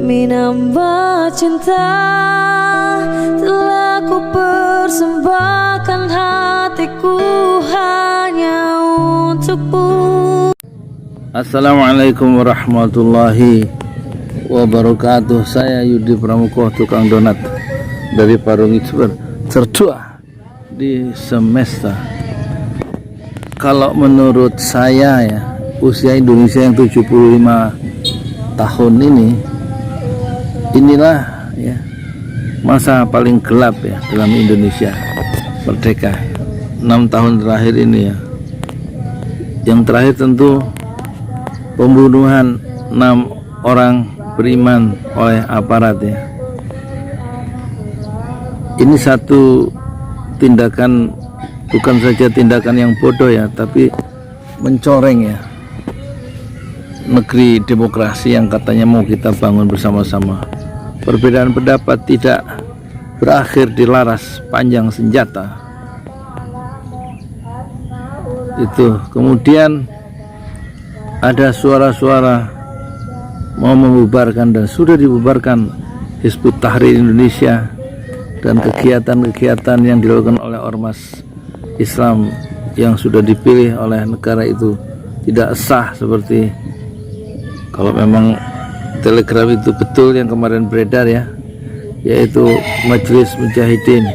demi nambah cinta telah ku persembahkan hatiku hanya untukmu. Assalamualaikum warahmatullahi wabarakatuh. Saya Yudi Pramuko, tukang donat dari Parung Ijuber, tertua di semesta. Kalau menurut saya ya, usia Indonesia yang 75 tahun inilah ya masa paling gelap ya dalam Indonesia merdeka. 6 tahun terakhir ini ya. Yang terakhir tentu pembunuhan 6 orang beriman oleh aparat ya. Ini satu tindakan, bukan saja tindakan yang bodoh ya, tapi mencoreng ya negeri demokrasi yang katanya mau kita bangun bersama-sama. Perbedaan pendapat tidak berakhir di laras panjang senjata. Itu kemudian ada suara-suara mau membubarkan dan sudah dibubarkan Hizbut Tahrir Indonesia dan kegiatan-kegiatan yang dilakukan oleh ormas Islam yang sudah dipilih oleh negara itu tidak sah. Seperti kalau memang telegram itu betul yang kemarin beredar ya, yaitu Majelis Mujahidin,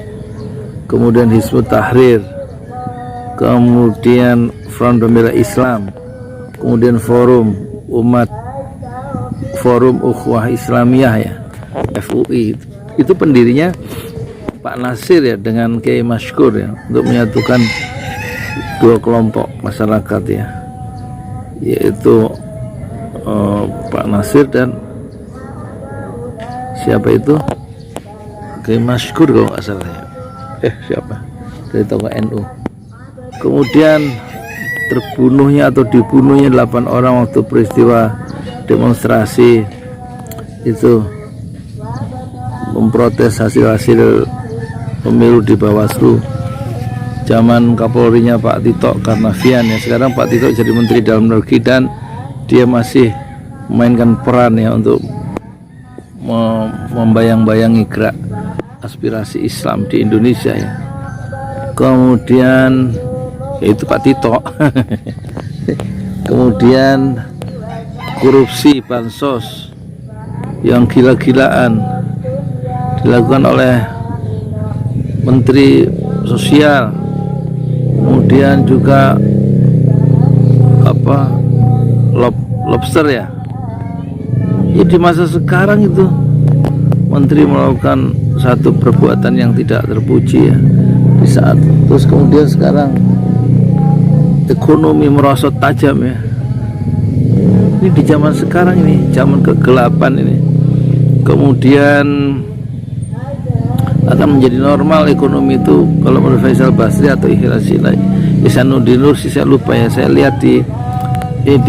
kemudian Hizbut Tahrir, kemudian Front Pembela Islam, kemudian Forum Ukhuwah Islamiyah ya, FUI. Itu pendirinya Pak Nasir ya dengan Kiai Masykur ya, untuk menyatukan dua kelompok masyarakat ya, yaitu Pak Nasir dan siapa itu, Kiai Masykur kalau nggak salah ya, siapa dari tokoh NU. Kemudian terbunuhnya atau dibunuhnya 8 orang waktu peristiwa demonstrasi itu memprotes hasil pemilu di Bawaslu zaman Kapolrinya Pak Tito Karnavian ya. Sekarang Pak Tito jadi Menteri Dalam Negeri dan dia masih memainkan peran ya untuk membayang-bayangi gerak aspirasi Islam di Indonesia ya. Kemudian yaitu Pak Tito kemudian korupsi bansos yang gila-gilaan dilakukan oleh Menteri Sosial, kemudian juga lobster ya. Di masa sekarang itu Menteri melakukan satu perbuatan yang tidak terpuji ya di saat, terus kemudian sekarang ekonomi merosot tajam ya. Ini di zaman sekarang ini, zaman kegelapan ini. Kemudian akan menjadi normal ekonomi itu kalau menurut Faisal Basri atau Ihsanuddin Nursi, saya lupa ya, saya lihat di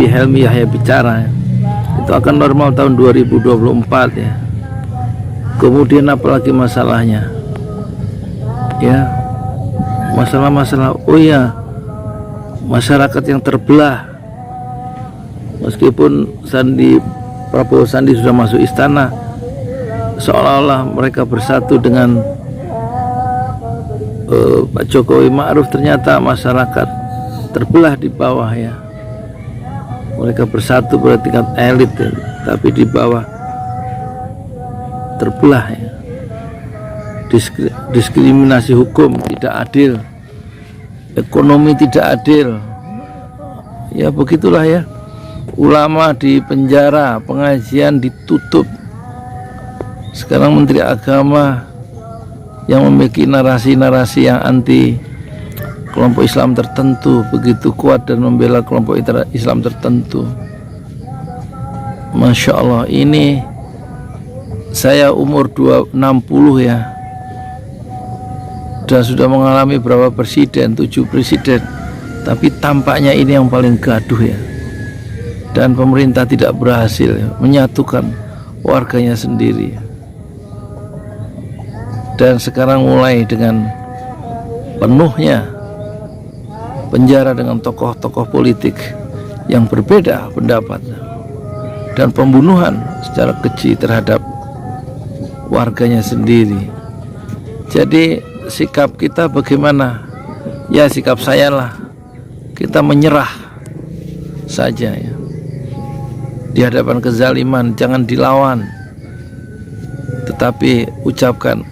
Helmi Yahya bicara ya. Itu akan normal tahun 2024 ya. Kemudian apalagi masalahnya ya, masalah-masalah masyarakat yang terbelah. Meskipun Prabowo Sandi sudah masuk istana, seolah-olah mereka bersatu dengan Pak Jokowi Ma'ruf, ternyata masyarakat terbelah di bawah ya. Mereka bersatu pada tingkat elit ya, tapi di bawah terbelah ya. Diskriminasi hukum tidak adil, ekonomi tidak adil ya, begitulah ya. Ulama di penjara, pengajian ditutup. Sekarang Menteri Agama yang memiliki narasi-narasi yang anti kelompok Islam tertentu begitu kuat dan membela kelompok Islam tertentu. Masya Allah, ini saya umur 60 ya, dan sudah mengalami berapa presiden, 7 presiden, tapi tampaknya ini yang paling gaduh ya. Dan pemerintah tidak berhasil ya, menyatukan warganya sendiri. Dan sekarang mulai dengan penuhnya penjara dengan tokoh-tokoh politik yang berbeda pendapat dan pembunuhan secara keji terhadap warganya sendiri. Jadi sikap kita bagaimana? Ya sikap saya lah, kita menyerah saja ya di hadapan kezaliman, jangan dilawan, tetapi ucapkan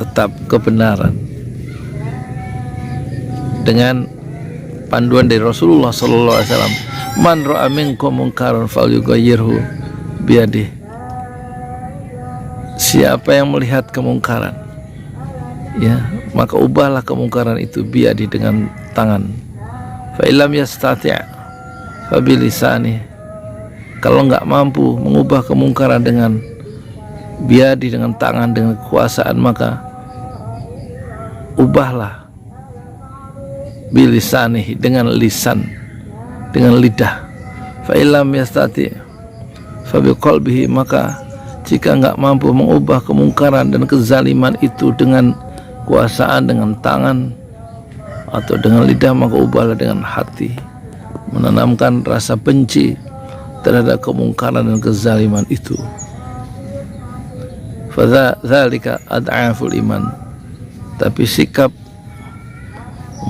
tetap kebenaran dengan panduan dari Rasulullah SAW. Man ra'a minkum munkaran falyughayyirhu biyadihi. Siapa yang melihat kemungkaran, ya, maka ubahlah kemungkaran itu biyadihi, dengan tangan. Fa illam yastati' fa bilisani. Kalau nggak mampu mengubah kemungkaran dengan biyadihi, dengan tangan, dengan kekuasaan, maka ubahlah bilisanihi, dengan lisan, dengan lidah. Fa illam yastati fa biqalbihi. Maka jika enggak mampu mengubah kemungkaran dan kezaliman itu dengan kuasaan, dengan tangan atau dengan lidah, maka ubahlah dengan hati, menanamkan rasa benci terhadap kemungkaran dan kezaliman itu. Fa dzalika ad'aful iman. Tapi sikap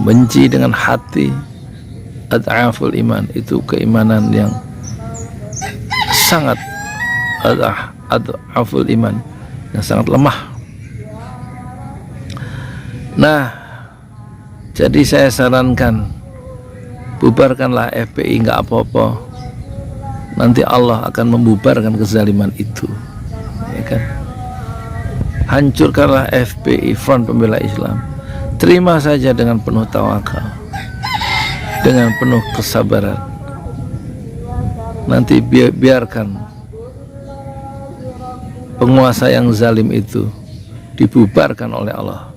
benci dengan hati, ad'aful iman, itu keimanan yang sangat ad'aful iman, yang sangat lemah. Nah, jadi saya sarankan, bubarkanlah FPI, nggak apa-apa, nanti Allah akan membubarkan kezaliman itu, ya kan? Hancurkanlah FPI, Front Pembela Islam, terima saja dengan penuh tawakal, dengan penuh kesabaran. Nanti biarkan penguasa yang zalim itu dibubarkan oleh Allah.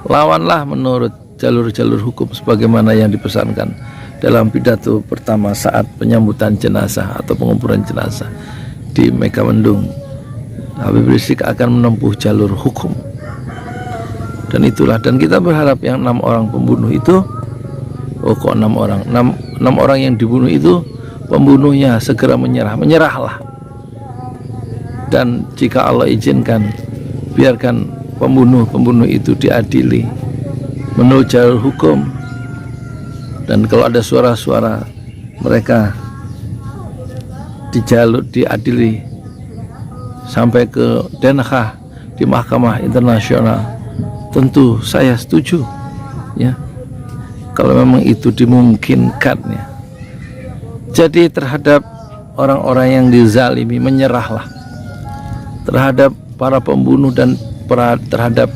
Lawanlah menurut jalur-jalur hukum sebagaimana yang dipesankan dalam pidato pertama saat penyambutan jenazah atau penguburan jenazah di Megamendung. Habib Rizik akan menempuh jalur hukum. Dan itulah, dan kita berharap yang 6 orang pembunuh itu, oh kok 6 orang, 6 orang yang dibunuh itu, pembunuhnya segera menyerahlah. Dan jika Allah izinkan, biarkan pembunuh itu diadili menurut jalur hukum. Dan kalau ada suara-suara mereka diadili sampai ke Den Haag, di Mahkamah Internasional, tentu saya setuju, ya, kalau memang itu dimungkinkan, ya. Jadi terhadap orang-orang yang dizalimi, menyerahlah terhadap para pembunuh dan terhadap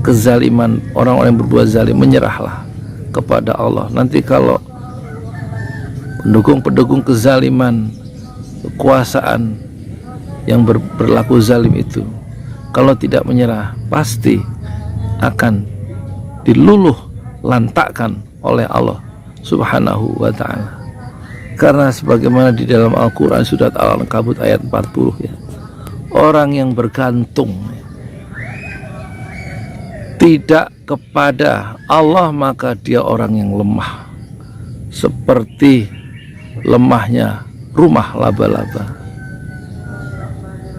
kezaliman orang-orang yang berbuat zalim, menyerahlah kepada Allah. Nanti kalau pendukung kezaliman, kekuasaan yang berlaku zalim itu, kalau tidak menyerah, pasti akan diluluh lantakkan oleh Allah Subhanahu wa ta'ala. Karena sebagaimana di dalam Al-Quran surat Al-Ankabut ayat 40, ya, orang yang bergantung tidak kepada Allah, maka dia orang yang lemah, seperti lemahnya rumah laba-laba.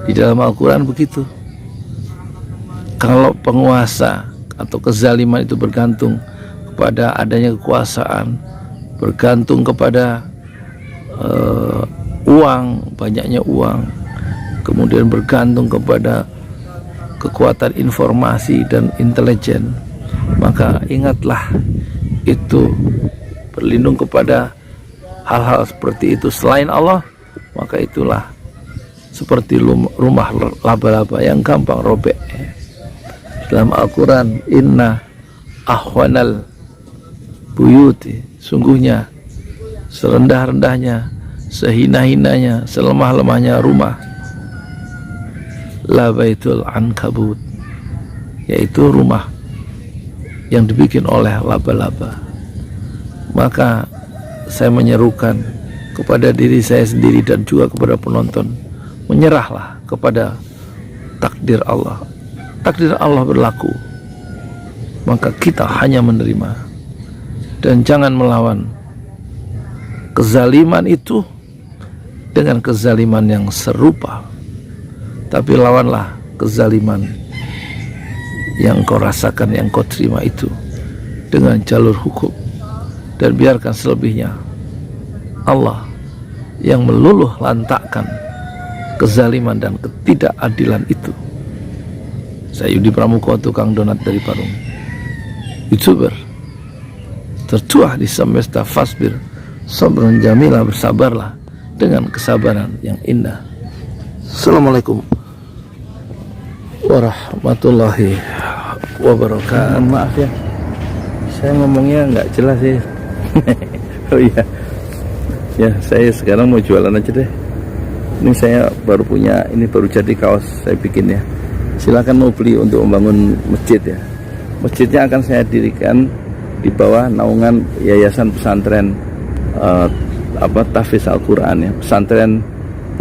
Di dalam Al-Quran begitu. Kalau penguasa atau kezaliman itu bergantung kepada adanya kekuasaan, bergantung kepada uang, banyaknya uang, kemudian bergantung kepada kekuatan informasi dan intelijen, maka ingatlah itu, berlindung kepada hal-hal seperti itu selain Allah, maka itulah seperti rumah laba-laba yang gampang robek. Dalam Al-Quran, inna ahwanal buyuti, sungguhnya serendah-rendahnya, sehina-hinanya, selemah-lemahnya rumah, la baitul ankabut, yaitu rumah yang dibikin oleh laba-laba. Maka saya menyerukan kepada diri saya sendiri dan juga kepada penonton, menyerahlah kepada takdir Allah. Takdir Allah berlaku, maka kita hanya menerima dan jangan melawan kezaliman itu dengan kezaliman yang serupa, tapi lawanlah kezaliman yang kau rasakan, yang kau terima itu dengan jalur hukum, dan biarkan selebihnya Allah yang meluluh lantakkan kezaliman dan ketidakadilan itu. Saya Yudi Pramuko, tukang donat dari Parung, YouTuber tertua di semesta Fasbir Sabrun Jamila, bersabarlah dengan kesabaran yang indah. Assalamualaikum warahmatullahi wabarakatuh. Maaf ya, saya ngomongnya nggak jelas sih. Oh iya, ya saya sekarang mau jualan aja deh. Ini saya baru punya, ini baru jadi kaos saya bikin ya. Silakan mau beli untuk membangun masjid ya. Masjidnya akan saya dirikan di bawah naungan Yayasan Pesantren Tahfiz Al-Quran ya,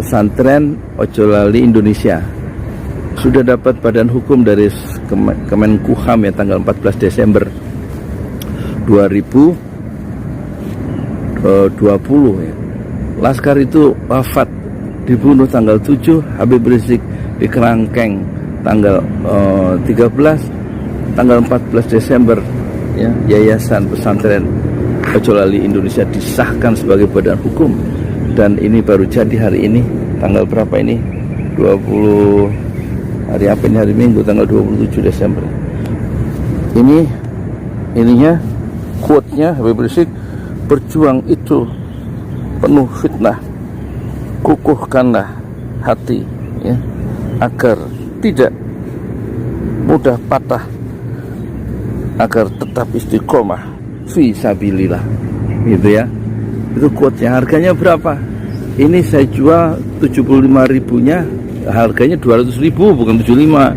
pesantren Ojolali Indonesia. Sudah dapat badan hukum dari Kemenkumham ya, tanggal 14 Desember 2020 ya. Laskar itu wafat, dibunuh tanggal 7, Habib Rizik di Kerangkeng tanggal 13, tanggal 14 Desember ya, Yayasan Pesantren Ojolali Indonesia disahkan sebagai badan hukum, dan ini baru jadi hari ini, tanggal berapa ini? 20 hari apa ini? Hari Minggu, tanggal 27 Desember. Ininya quote-nya Habib Rizik, berjuang itu penuh fitnah, kukuhkanlah hati ya, agar tidak mudah patah, agar tetap istiqomah fi sabilillah, gitu ya. Itu quote-nya. Harganya berapa? Ini saya jual 75.000-nya, harganya 200.000, bukan 75.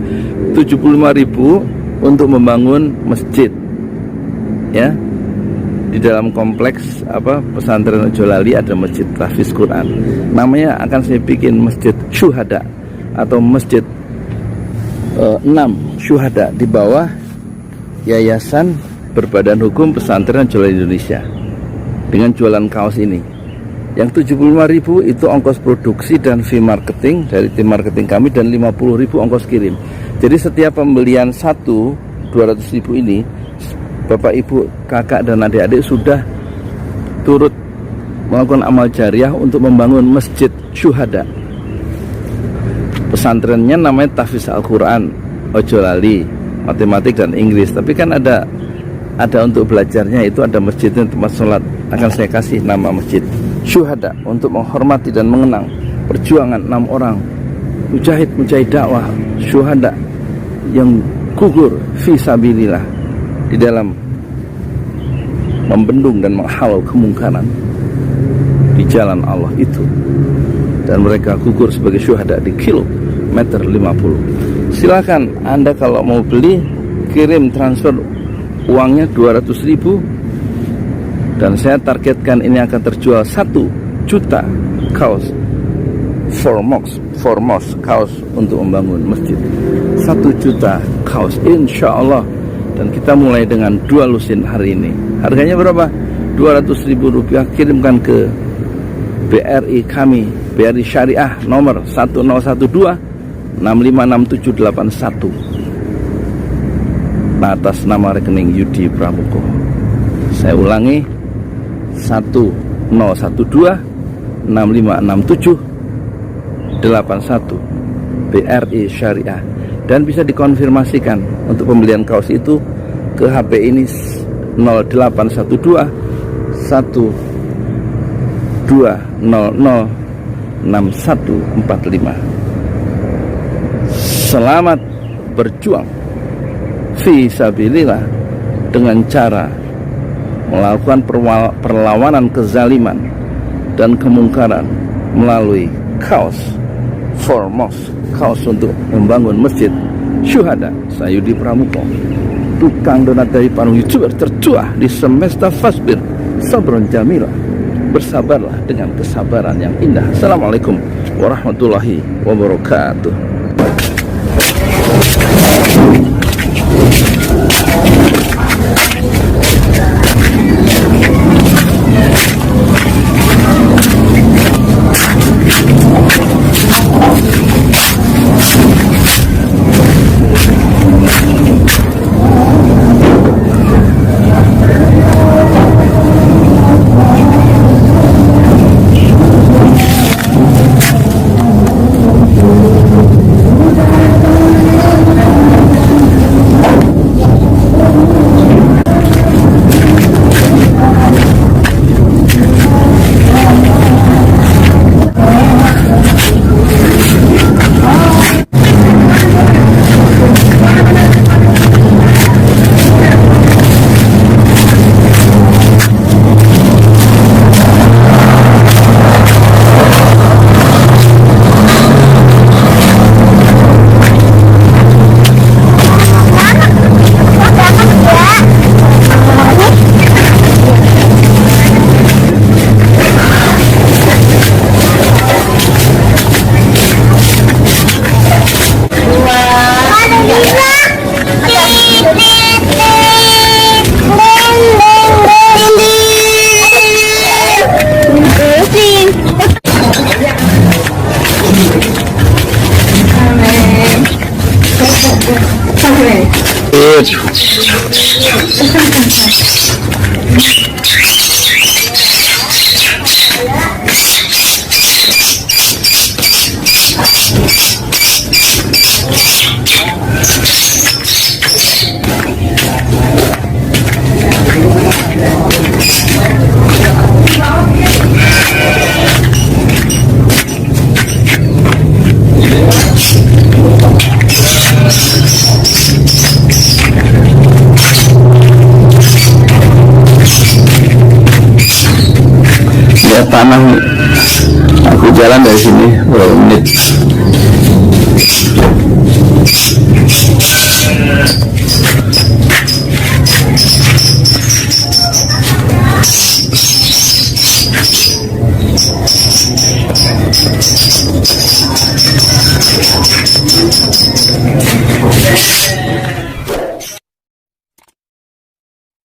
75.000 untuk membangun masjid ya. Di dalam kompleks pesantren Ojolali ada masjid tahfiz Quran. Namanya akan saya bikin Masjid Syuhada atau Masjid 6 Syuhada, di bawah Yayasan Berbadan Hukum Pesantren Ojolali Indonesia, dengan jualan kaos ini. Yang 75.000 itu ongkos produksi dan fee marketing dari tim marketing kami, dan 50.000 ongkos kirim. Jadi setiap pembelian 200.000 ini, Bapak Ibu, kakak dan adik-adik sudah turut melakukan amal jariah untuk membangun Masjid Syuhada. Pesantrennya namanya Tahfiz Al-Quran Ojolali, matematik dan Inggris. Tapi kan ada untuk belajarnya, itu ada masjidnya, tempat sholat. Akan saya kasih nama Masjid Syuhada untuk menghormati dan mengenang perjuangan 6 orang mujahid dakwah syuhada yang gugur fi sabilillah di dalam membendung dan menghalau kemungkaran di jalan Allah itu, dan mereka gugur sebagai syuhada di kilometer 50. Silakan Anda kalau mau beli, kirim transfer uangnya 200.000, dan saya targetkan ini akan terjual 1 juta kaos Formos kaos untuk membangun masjid. 1 juta kaos insya Allah. Dan kita mulai dengan 2 lusin hari ini. Harganya berapa? 200.000 rupiah. Kirimkan ke BRI kami, BRI Syariah nomor 1012 656781 atas nama rekening Yudi Pramuko. Saya ulangi, 1012 656781 BRI Syariah. Dan bisa dikonfirmasikan untuk pembelian kaos itu ke HP ini 0812 1200 6145. Selamat berjuang fi sabilillah dengan cara melakukan perlawanan kezaliman dan kemungkaran melalui kaos Formos, kaos untuk membangun Masjid Syuhada. Saya Yudi Pramuko, tukang donat dari Parung, YouTuber tertua di semesta Fasbir Sabrun Jamila. Bersabarlah dengan kesabaran yang indah. Assalamualaikum warahmatullahi wabarakatuh. Lihat tanah nih. Aku jalan dari sini berapa menit.